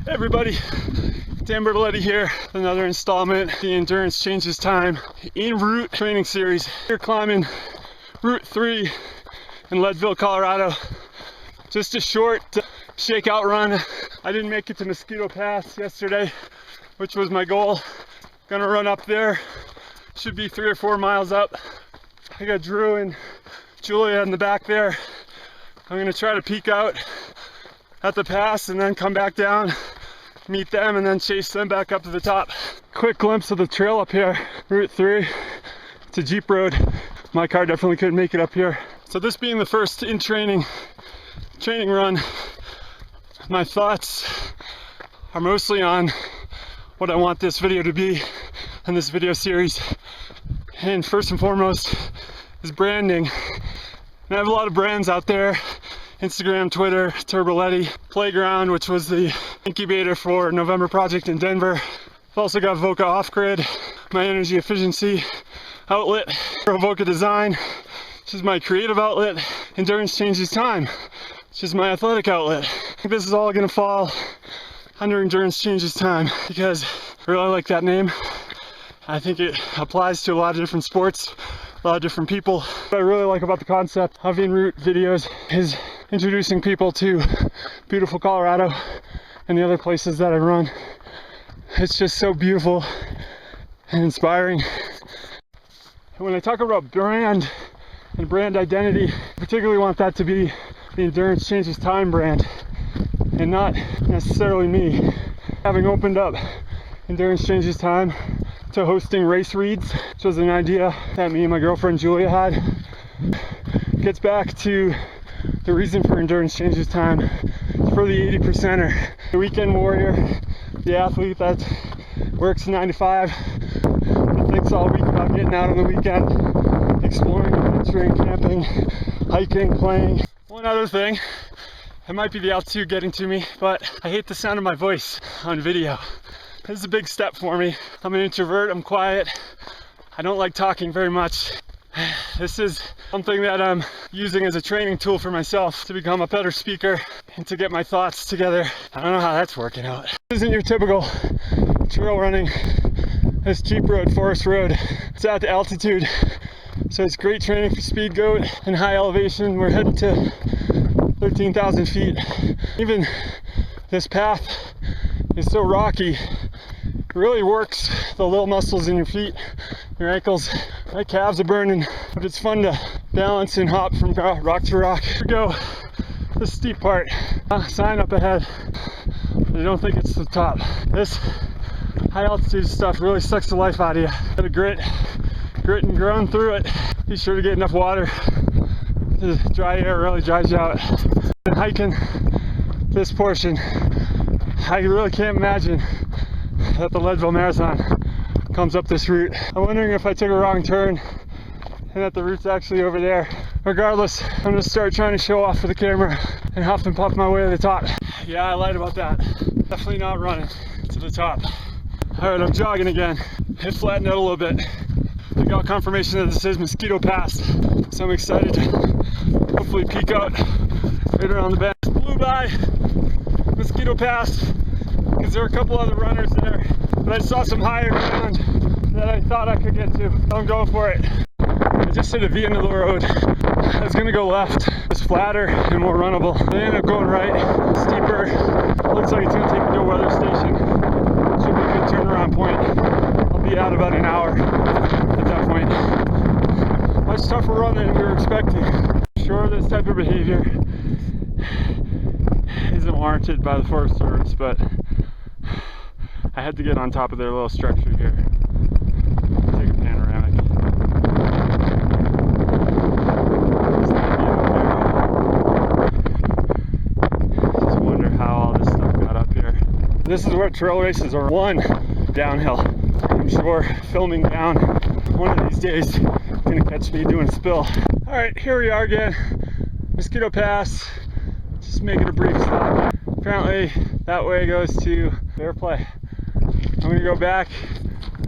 Hey everybody, Dan Berteletti here, another installment of the Endurance Changes Time en route training series. We're climbing Route 3 in Leadville, Colorado. Just a short shakeout run. I didn't make it to Mosquito Pass yesterday, which was my goal. Gonna run up there. Should be 3 or 4 miles up. I got Drew and Julia in the back there. I'm gonna try to peek out at the pass and then come back down, meet them, and then chase them back up to the top. Quick glimpse of the trail up here, Route 3. It's a Jeep road. My car definitely couldn't make it up here. So this being the first in training run, my thoughts are mostly on what I want this video to be and this video series. And first and foremost is branding. And I have a lot of brands out there. Instagram, Twitter, Berteletti, Playground, which was the incubator for November Project in Denver. I've also got Voca Off-Grid, my energy efficiency outlet. Voca Design, which is my creative outlet. Endurance Changes Time, which is my athletic outlet. I think this is all gonna fall under Endurance Changes Time because I really like that name. I think it applies to a lot of different sports, a lot of different people. What I really like about the concept of en route videos is introducing people to beautiful Colorado and the other places that I run. It's just so beautiful and inspiring. And when I talk about brand and brand identity, I particularly want that to be the Endurance Changes Time brand and not necessarily me. Having opened up Endurance Changes Time to hosting race reads, which was an idea that me and my girlfriend Julia had, gets back to the reason for Endurance Changes Time. It's for the 80%er, the weekend warrior, the athlete that works 9 to 5, that thinks all week about getting out on the weekend, exploring, adventuring, camping, hiking, playing. One other thing, it might be the altitude getting to me, but I hate the sound of my voice on video. This is a big step for me. I'm an introvert, I'm quiet. I don't like talking very much. This is something that I'm using as a training tool for myself to become a better speaker and to get my thoughts together. I don't know how that's working out. This isn't your typical trail running. This Jeep road, forest road. It's at altitude, so it's great training for speed goat and high elevation. We're heading to 13,000 feet. Even this path is so rocky. It really works the little muscles in your feet, your ankles. My calves are burning, but it's fun to balance and hop from rock to rock. Here we go, the steep part. Sign up ahead. I don't think it's the top. This high altitude stuff really sucks the life out of you. Gotta grit and groan through it. Be sure to get enough water. The dry air really dries you out. And hiking this portion, I really can't imagine that the Leadville Marathon comes up this route. I'm wondering if I took a wrong turn and that the route's actually over there. Regardless, I'm gonna start trying to show off for the camera and huff and puff my way to the top. Yeah, I lied about that. Definitely not running to the top. All right, I'm jogging again. It flattened out a little bit. We got confirmation that this is Mosquito Pass, so I'm excited to hopefully peek out right around the bend. Blew by Mosquito Pass because there are a couple other runners there, but I saw some higher ground that I thought I could get to, so I'm going for it. I just hit a V into the road. I was gonna go left. It's flatter and more runnable. I ended up going right, steeper. Looks like it's gonna take me to a weather station. Should be a good turnaround point. I'll be out about an hour at that point. Much tougher run than we were expecting. Sure, this type of behavior isn't warranted by the Forest Service, but I had to get on top of their little structure here. Take a panoramic. Just wonder how all this stuff got up here. This is where trail races are won, downhill. I'm sure filming down one of these days is gonna catch me doing a spill. All right, here we are again. Mosquito Pass. Just making a brief stop. Apparently that way goes to Fair Play. I'm gonna go back,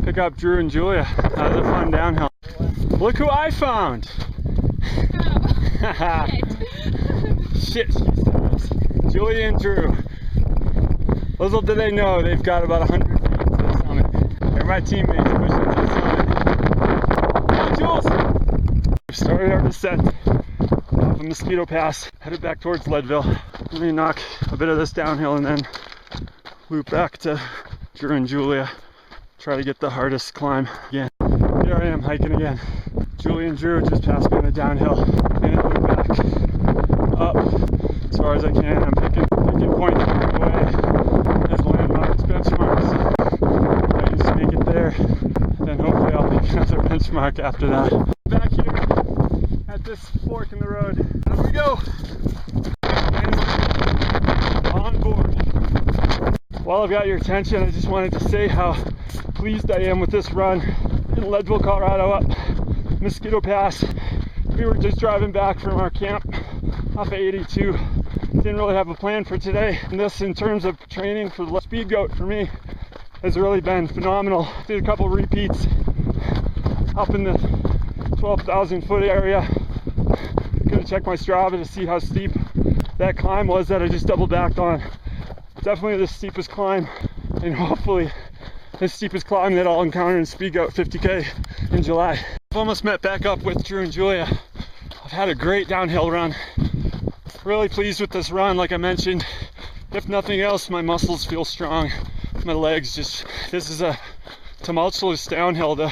pick up Drew and Julia out of the fun downhill. Look who I found! Oh, shit, she says. Julia and Drew. Little do they know, they've got about 100 feet to the summit. They're my teammates pushing to the summit. Come on, Jules! We've started our descent off of Mosquito Pass, headed back towards Leadville. Let me knock a bit of this downhill and then loop back to Drew and Julia. Try to get the hardest climb again. Here I am hiking again. Julia and Drew just passed me on the downhill. And then loop back up as far as I can. I'm picking points along the way as landmarks, benchmarks. If I just make it there, then hopefully I'll make another benchmark after that. Back here at this fork in the road. Here we go. On board. While I've got your attention, I just wanted to say how pleased I am with this run in Leadville, Colorado, up Mosquito Pass. We were just driving back from our camp off of 82. Didn't really have a plan for today. And this, in terms of training for the speed goat, for me, has really been phenomenal. Did a couple repeats up in the 12,000 foot area. Gonna check my Strava to see how steep that climb was that I just double backed on. Definitely the steepest climb, and hopefully the steepest climb that I'll encounter in Speed Goat 50K in July. I've almost met back up with Drew and Julia. I've had a great downhill run. Really pleased with this run, like I mentioned. If nothing else, my muscles feel strong. My legs just, this is a tumultuous downhill.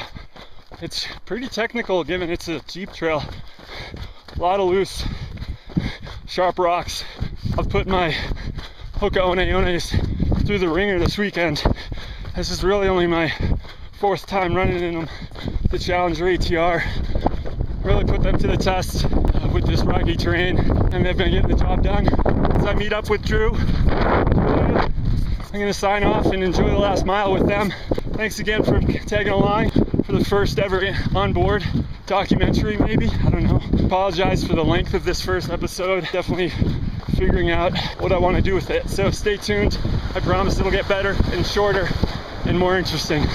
It's pretty technical given it's a Jeep trail. A lot of loose, sharp rocks. I've put my Hoka One through the ringer this weekend. This is really only my 4th time running in them. The Challenger ATR. Really put them to the test with this rocky terrain, and they've been getting the job done. As I meet up with Drew, I'm gonna sign off and enjoy the last mile with them. Thanks again for tagging along for the first ever OnBoard documentary, maybe, I don't know. Apologize for the length of this first episode. Definitely figuring out what I want to do with it. So stay tuned. I promise it'll get better and shorter and more interesting.